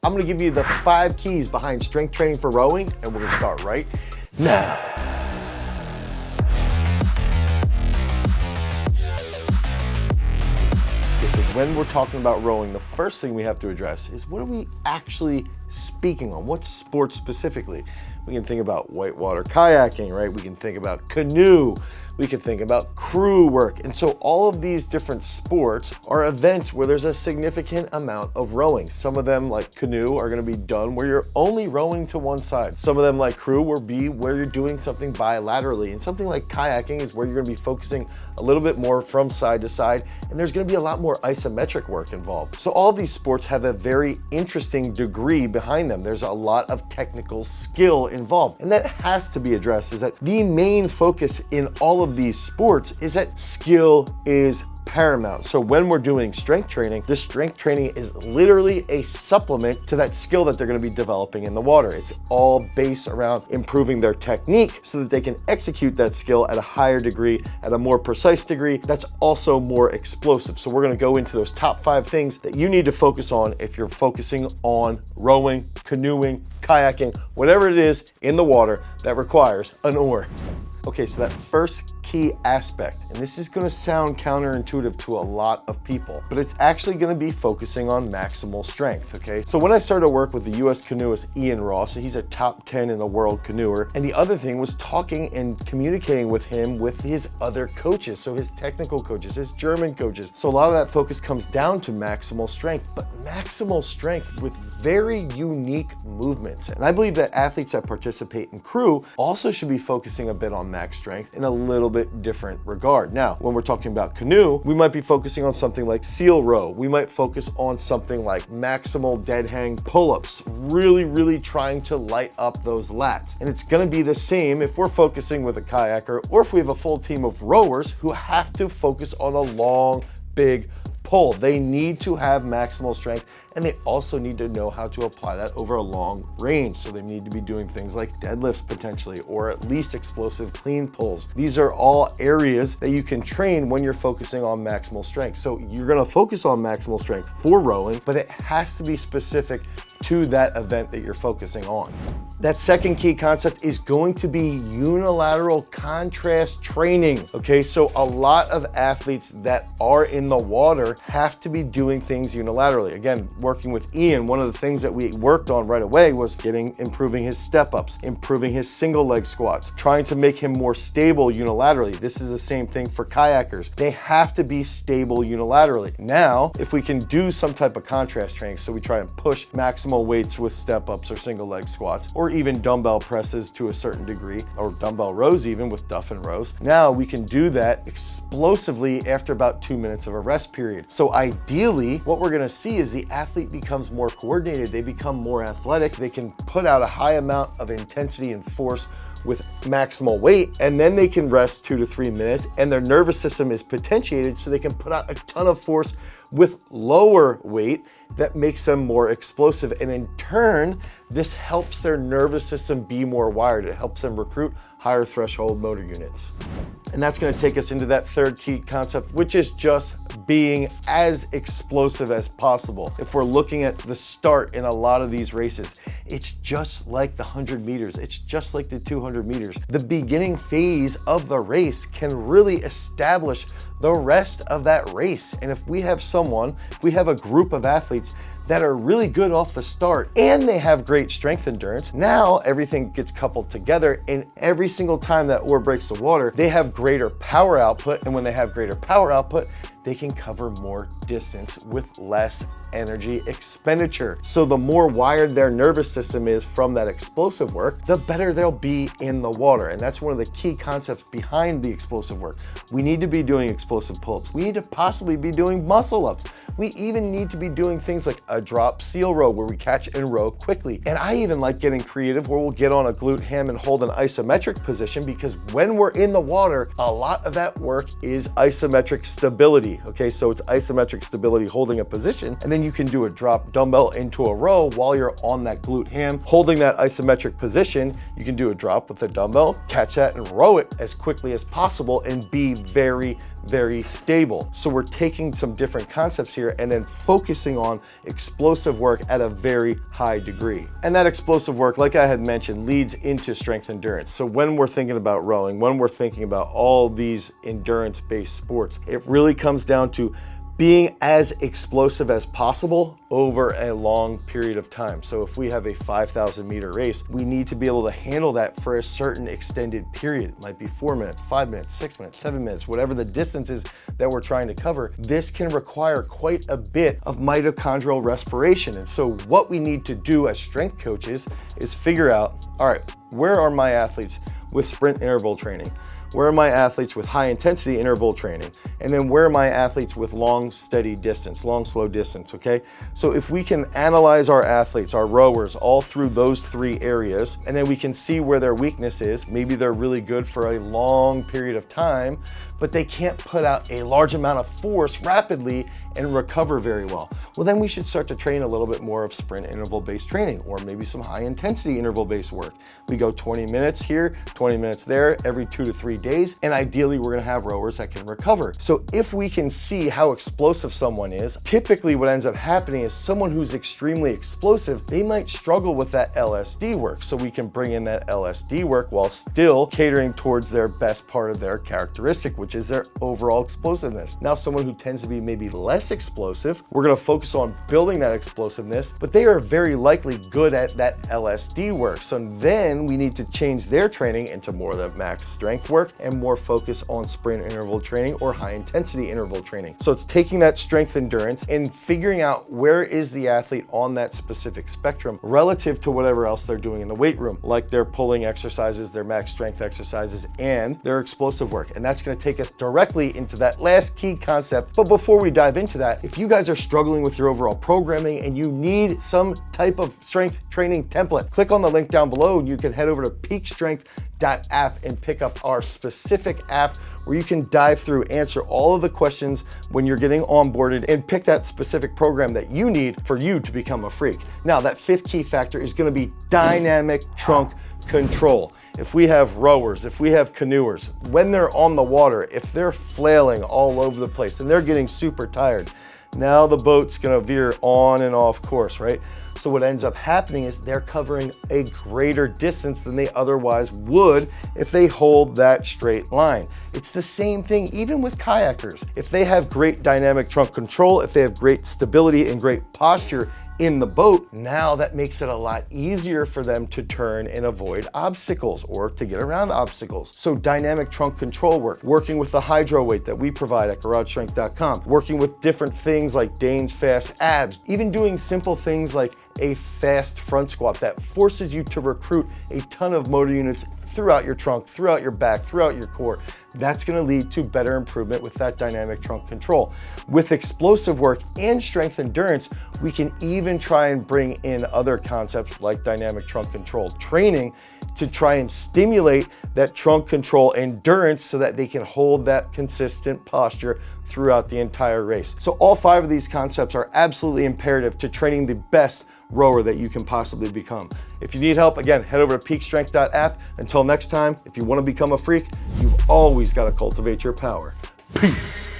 I'm gonna give you the 5 keys behind strength training for rowing, and we're gonna start right now. So when we're talking about rowing, the first thing we have to address is what are we actually speaking on? What sports specifically? We can think about whitewater kayaking, right? We can think about canoe. We can think about crew work. And so all of these different sports are events where there's a significant amount of rowing. Some of them, like canoe, are gonna be done where you're only rowing to one side. Some of them, like crew, will be where you're doing something bilaterally. And something like kayaking is where you're gonna be focusing a little bit more from side to side. And there's gonna be a lot more isometric work involved. So all of these sports have a very interesting degree behind them. There's a lot of technical skill involved. And that has to be addressed, is that the main focus in all of these sports is that skill is paramount. So when we're doing strength training, this strength training is literally a supplement to that skill that they're going to be developing in the water. It's all based around improving their technique so that they can execute that skill at a higher degree, at a more precise degree, that's also more explosive. So we're going to go into those top 5 things that you need to focus on if you're focusing on rowing, canoeing, kayaking, whatever it is in the water that requires an oar. Okay, so that first key aspect, and this is gonna sound counterintuitive to a lot of people, but it's actually gonna be focusing on maximal strength, okay? So when I started to work with the US canoeist Ian Ross, he's a top 10 in the world canoer, and the other thing was talking and communicating with him with his other coaches, so his technical coaches, his German coaches. So a lot of that focus comes down to maximal strength, but maximal strength with very unique movements. And I believe that athletes that participate in crew also should be focusing a bit on max strength in a little bit different regard. Now, when we're talking about canoe, we might be focusing on something like seal row. We might focus on something like maximal dead hang pull-ups, really trying to light up those lats. And it's gonna be the same if we're focusing with a kayaker or if we have a full team of rowers who have to focus on a long, big pull. They need to have maximal strength, and they also need to know how to apply that over a long range. So they need to be doing things like deadlifts potentially, or at least explosive clean pulls. These are all areas that you can train when you're focusing on maximal strength. So you're gonna focus on maximal strength for rowing, but it has to be specific to that event that you're focusing on. That second key concept is going to be unilateral contrast training. Okay, so a lot of athletes that are in the water have to be doing things unilaterally. Again, working with Ian, one of the things that we worked on right away was improving his step ups, improving his single leg squats, trying to make him more stable unilaterally. This is the same thing for kayakers. They have to be stable unilaterally. Now, if we can do some type of contrast training, so we try and push maximal weights with step ups or single leg squats, or even dumbbell presses to a certain degree, or dumbbell rows even with duff and rows. Now we can do that explosively after about 2 minutes of a rest period. So ideally, what we're gonna see is the athlete becomes more coordinated, they become more athletic, they can put out a high amount of intensity and force with maximal weight, and then they can rest 2 to 3 minutes, and their nervous system is potentiated so they can put out a ton of force with lower weight that makes them more explosive. And in turn, this helps their nervous system be more wired. It helps them recruit higher threshold motor units. And that's gonna take us into that third key concept, which is just being as explosive as possible. If we're looking at the start in a lot of these races, it's just like the 100 meters. It's just like the 200 meters. The beginning phase of the race can really establish the rest of that race. And if we have a group of athletes that are really good off the start and they have great strength endurance, now everything gets coupled together, and every single time that oar breaks the water, they have greater power output. And when they have greater power output, they can cover more distance with less energy expenditure. So the more wired their nervous system is from that explosive work, the better they'll be in the water. And that's one of the key concepts behind the explosive work. We need to be doing explosive pull-ups. We need to possibly be doing muscle ups. We even need to be doing things like a drop seal row where we catch and row quickly. And I even like getting creative where we'll get on a glute ham and hold an isometric position, because when we're in the water, a lot of that work is isometric stability. Okay, so it's isometric stability holding a position, and then then you can do a drop dumbbell into a row while you're on that glute ham. Holding that isometric position, you can do a drop with the dumbbell, catch that and row it as quickly as possible and be very, very stable. So we're taking some different concepts here and then focusing on explosive work at a very high degree. And that explosive work, like I had mentioned, leads into strength endurance. So when we're thinking about rowing, when we're thinking about all these endurance-based sports, it really comes down to being as explosive as possible over a long period of time. So if we have a 5,000 meter race, we need to be able to handle that for a certain extended period. It might be 4 minutes, 5 minutes, 6 minutes, 7 minutes, whatever the distance is that we're trying to cover. This can require quite a bit of mitochondrial respiration. And so what we need to do as strength coaches is figure out, all right, where are my athletes with sprint interval training? Where are my athletes with high intensity interval training? And then where are my athletes with long, steady distance, long, slow distance, okay? So if we can analyze our athletes, our rowers, all through those three areas, and then we can see where their weakness is, maybe they're really good for a long period of time, but they can't put out a large amount of force rapidly and recover very well. Well, then we should start to train a little bit more of sprint interval-based training, or maybe some high intensity interval-based work. We go 20 minutes here, 20 minutes there, every 2 to 3 days, and ideally we're gonna have rowers that can recover. So if we can see how explosive someone is, typically what ends up happening is someone who's extremely explosive, they might struggle with that LSD work. So we can bring in that LSD work while still catering towards their best part of their characteristic, which is their overall explosiveness. Now, someone who tends to be maybe less explosive, we're gonna focus on building that explosiveness, but they are very likely good at that LSD work. So then we need to change their training into more of the max strength work and more focus on sprint interval training or high intensity interval training. So it's taking that strength endurance and figuring out where is the athlete on that specific spectrum relative to whatever else they're doing in the weight room, like their pulling exercises, their max strength exercises, and their explosive work. And that's gonna take us directly into that last key concept. But before we dive into that, if you guys are struggling with your overall programming and you need some type of strength training template, click on the link down below and you can head over to peakstrength.app and pick up our specific app where you can dive through, answer all of the questions when you're getting onboarded and pick that specific program that you need for you to become a freak. Now, that fifth key factor is gonna be dynamic trunk control. If we have rowers, if we have canoers, when they're on the water, if they're flailing all over the place and they're getting super tired, now the boat's gonna veer on and off course, right? So what ends up happening is they're covering a greater distance than they otherwise would if they hold that straight line. It's the same thing even with kayakers. If they have great dynamic trunk control, if they have great stability and great posture in the boat, now that makes it a lot easier for them to turn and avoid obstacles or to get around obstacles. So dynamic trunk control work, working with the hydro weight that we provide at garagestrength.com, working with different things like Dane's fast abs, even doing simple things like a fast front squat that forces you to recruit a ton of motor units throughout your trunk, throughout your back, throughout your core. That's gonna lead to better improvement with that dynamic trunk control. With explosive work and strength endurance, we can even try and bring in other concepts like dynamic trunk control training to try and stimulate that trunk control endurance so that they can hold that consistent posture throughout the entire race. So all 5 of these concepts are absolutely imperative to training the best rower that you can possibly become. If you need help, again, head over to peakstrength.app. Until next time, if you want to become a freak, you've always got to cultivate your power. Peace.